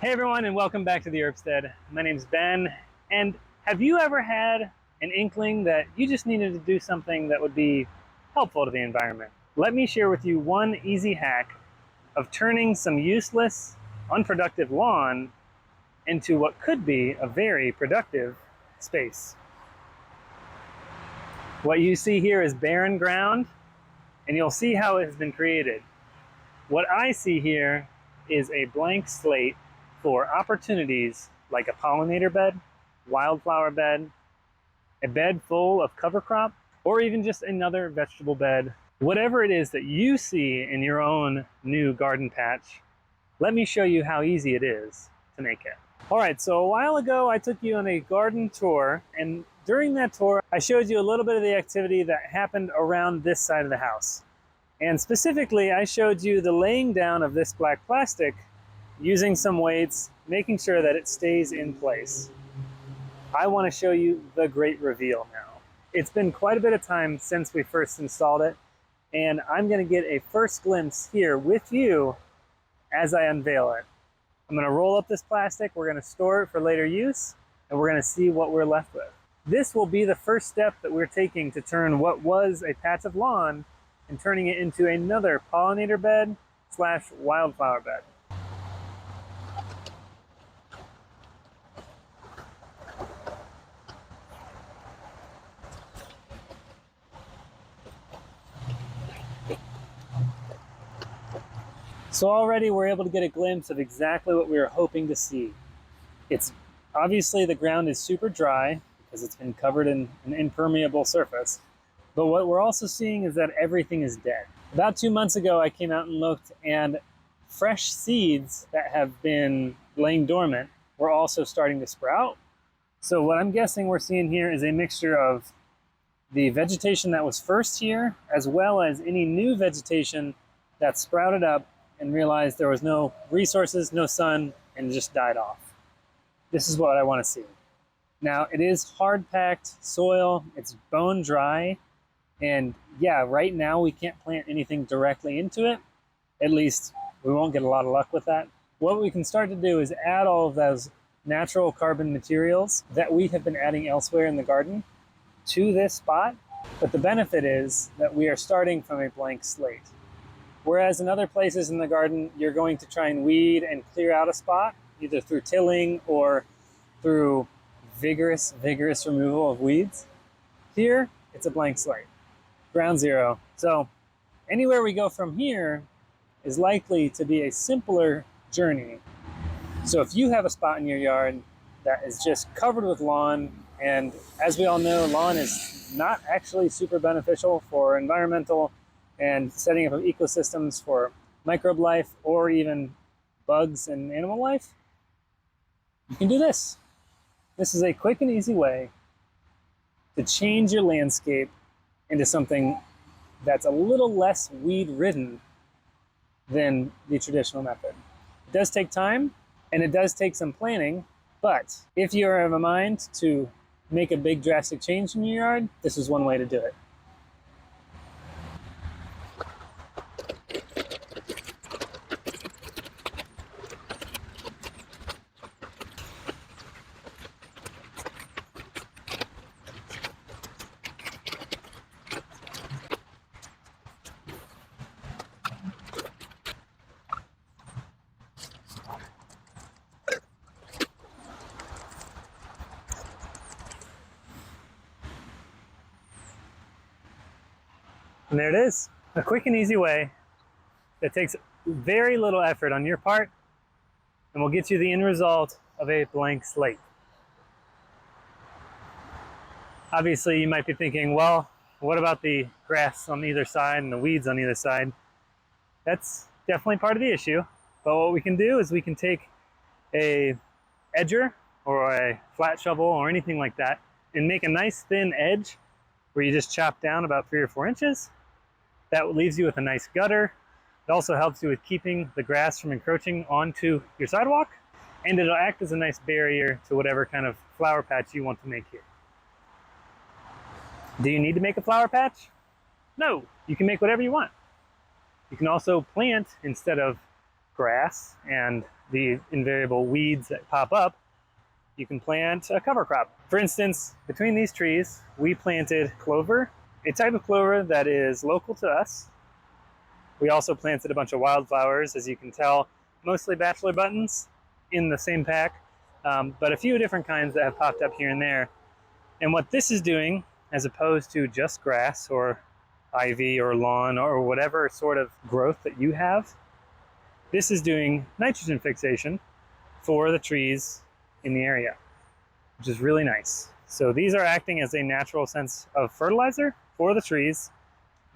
Hey everyone, and welcome back to the Urbstead. My name's Ben, and have you ever had an inkling that you just needed to do something that would be helpful to the environment? Let me share with you one easy hack of turning some useless, unproductive lawn into what could be a very productive space. What you see here is barren ground, and you'll see how it has been created. What I see here is a blank slate for opportunities like a pollinator bed, wildflower bed, a bed full of cover crop, or even just another vegetable bed. Whatever it is that you see in your own new garden patch, let me show you how easy it is to make it. All right, so a while ago I took you on a garden tour, and during that tour I showed you a little bit of the activity that happened around this side of the house. And specifically, I showed you the laying down of this black plastic using some weights, making sure that it stays in place. I want to show you the great reveal now. It's been quite a bit of time since we first installed it, and I'm going to get a first glimpse here with you as I unveil it. I'm going to roll up this plastic, we're going to store it for later use, and we're going to see what we're left with. This will be the first step that we're taking to turn what was a patch of lawn and turning it into another pollinator bed / wildflower bed. So already we're able to get a glimpse of exactly what we were hoping to see. It's obviously the ground is super dry because it's been covered in an impermeable surface. But what we're also seeing is that everything is dead. About 2 months ago, I came out and looked, and fresh seeds that have been laying dormant were also starting to sprout. So what I'm guessing we're seeing here is a mixture of the vegetation that was first here, as well as any new vegetation that sprouted up and realized there was no resources, no sun, and just died off. This is what I want to see. Now, it is hard-packed soil, it's bone dry, and yeah, right now we can't plant anything directly into it. At least we won't get a lot of luck with that. What we can start to do is add all of those natural carbon materials that we have been adding elsewhere in the garden to this spot. But the benefit is that we are starting from a blank slate. Whereas in other places in the garden, you're going to try and weed and clear out a spot, either through tilling or through vigorous removal of weeds. Here, it's a blank slate, ground zero. So anywhere we go from here is likely to be a simpler journey. So if you have a spot in your yard that is just covered with lawn, and as we all know, lawn is not actually super beneficial for environmental and setting up of ecosystems for microbe life or even bugs and animal life, you can do this. This is a quick and easy way to change your landscape into something that's a little less weed-ridden than the traditional method. It does take time, and it does take some planning, but if you are of a mind to make a big drastic change in your yard, this is one way to do it. And there it is, a quick and easy way that takes very little effort on your part and will get you the end result of a blank slate. Obviously, you might be thinking, well, what about the grass on either side and the weeds on either side? That's definitely part of the issue. But what we can do is we can take a edger or a flat shovel or anything like that and make a nice thin edge where you just chop down about 3 or 4 inches. That leaves you with a nice gutter. It also helps you with keeping the grass from encroaching onto your sidewalk, and it'll act as a nice barrier to whatever kind of flower patch you want to make here. Do you need to make a flower patch? No, you can make whatever you want. You can also plant, instead of grass and the invariable weeds that pop up, you can plant a cover crop. For instance, between these trees, we planted clover, a type of clover that is local to us. We also planted a bunch of wildflowers, as you can tell, mostly bachelor buttons in the same pack, but a few different kinds that have popped up here and there. And what this is doing, as opposed to just grass or ivy or lawn or whatever sort of growth that you have, this is doing nitrogen fixation for the trees in the area, which is really nice. So these are acting as a natural sense of fertilizer for the trees,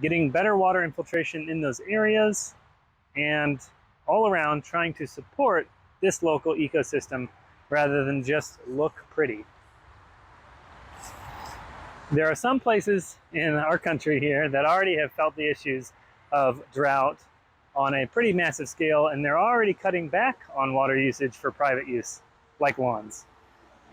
getting better water infiltration in those areas, and all around trying to support this local ecosystem rather than just look pretty. There are some places in our country here that already have felt the issues of drought on a pretty massive scale, and they're already cutting back on water usage for private use, like lawns.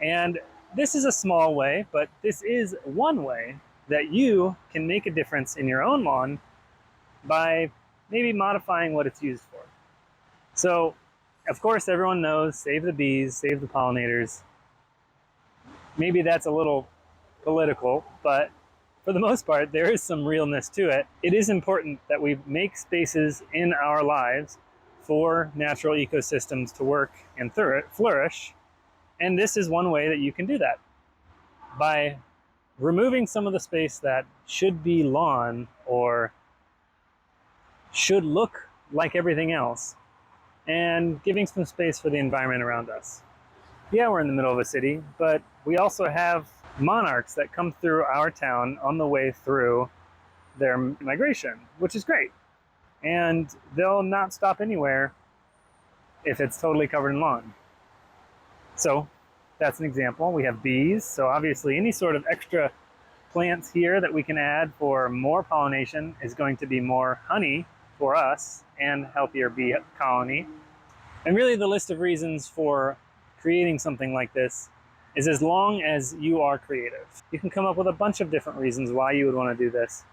And this is a small way, but this is one way that you can make a difference in your own lawn by maybe modifying what it's used for. So, of course, everyone knows, save the bees, save the pollinators. Maybe that's a little political, but for the most part, there is some realness to it. It is important that we make spaces in our lives for natural ecosystems to work and flourish. And this is one way that you can do that, by removing some of the space that should be lawn or should look like everything else, and giving some space for the environment around us. Yeah, we're in the middle of a city, but we also have monarchs that come through our town on the way through their migration, which is great. And they'll not stop anywhere if it's totally covered in lawn. So that's an example. We have bees, so obviously any sort of extra plants here that we can add for more pollination is going to be more honey for us and healthier bee colony. And really the list of reasons for creating something like this is as long as you are creative. You can come up with a bunch of different reasons why you would want to do this.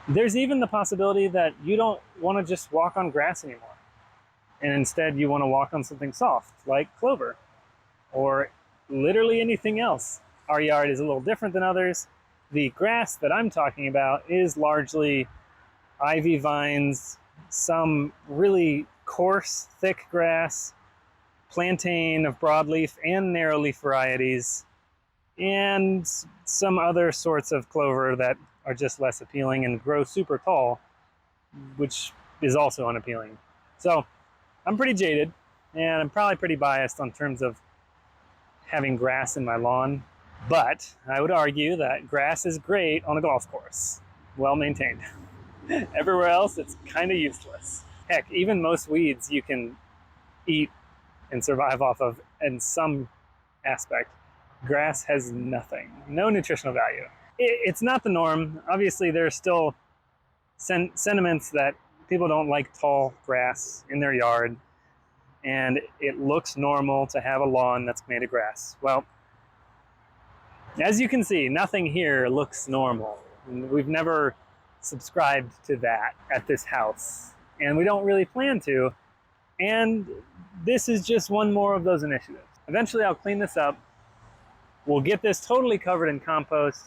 There's even the possibility that you don't want to just walk on grass anymore, and instead you want to walk on something soft like clover or literally anything else. Our yard is a little different than others. The grass that I'm talking about is largely ivy vines, some really coarse, thick grass, plantain of broadleaf and narrowleaf varieties, and some other sorts of clover that are just less appealing and grow super tall, which is also unappealing. So I'm pretty jaded, and I'm probably pretty biased on terms of having grass in my lawn, but I would argue that grass is great on a golf course, well maintained. Everywhere else, it's kind of useless. Heck, even most weeds you can eat and survive off of in some aspect. Grass has nothing, no nutritional value. It's not the norm. Obviously, there's still sentiments that people don't like tall grass in their yard, and it looks normal to have a lawn that's made of grass. Well, as you can see, nothing here looks normal. We've never subscribed to that at this house, and we don't really plan to. And this is just one more of those initiatives. Eventually I'll clean this up. We'll get this totally covered in compost.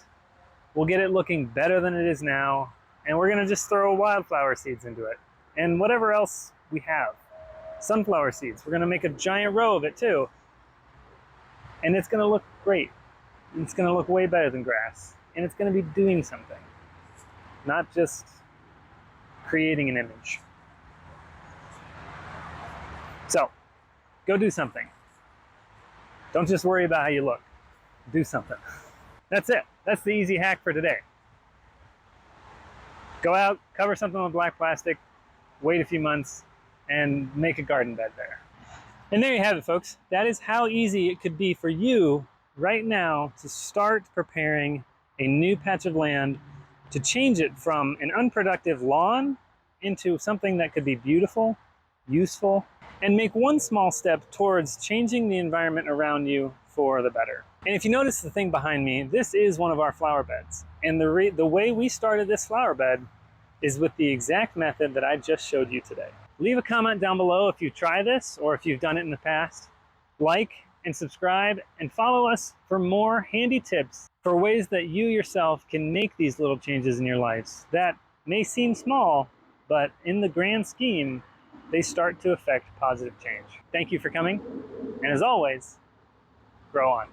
We'll get it looking better than it is now. And we're gonna just throw wildflower seeds into it. And whatever else we have. Sunflower seeds. We're gonna make a giant row of it too. And it's gonna look great. It's gonna look way better than grass. And it's gonna be doing something. Not just creating an image. So, go do something. Don't just worry about how you look. Do something. That's it. That's the easy hack for today. Go out, cover something with black plastic, wait a few months, and make a garden bed there. And there you have it, folks. That is how easy it could be for you right now to start preparing a new patch of land, to change it from an unproductive lawn into something that could be beautiful, useful, and make one small step towards changing the environment around you for the better. And if you notice the thing behind me, this is one of our flower beds. And the way we started this flower bed is with the exact method that I just showed you today. Leave a comment down below if you try this or if you've done it in the past. Like and subscribe and follow us for more handy tips for ways that you yourself can make these little changes in your lives that may seem small, but in the grand scheme, they start to affect positive change. Thank you for coming, and as always, grow on.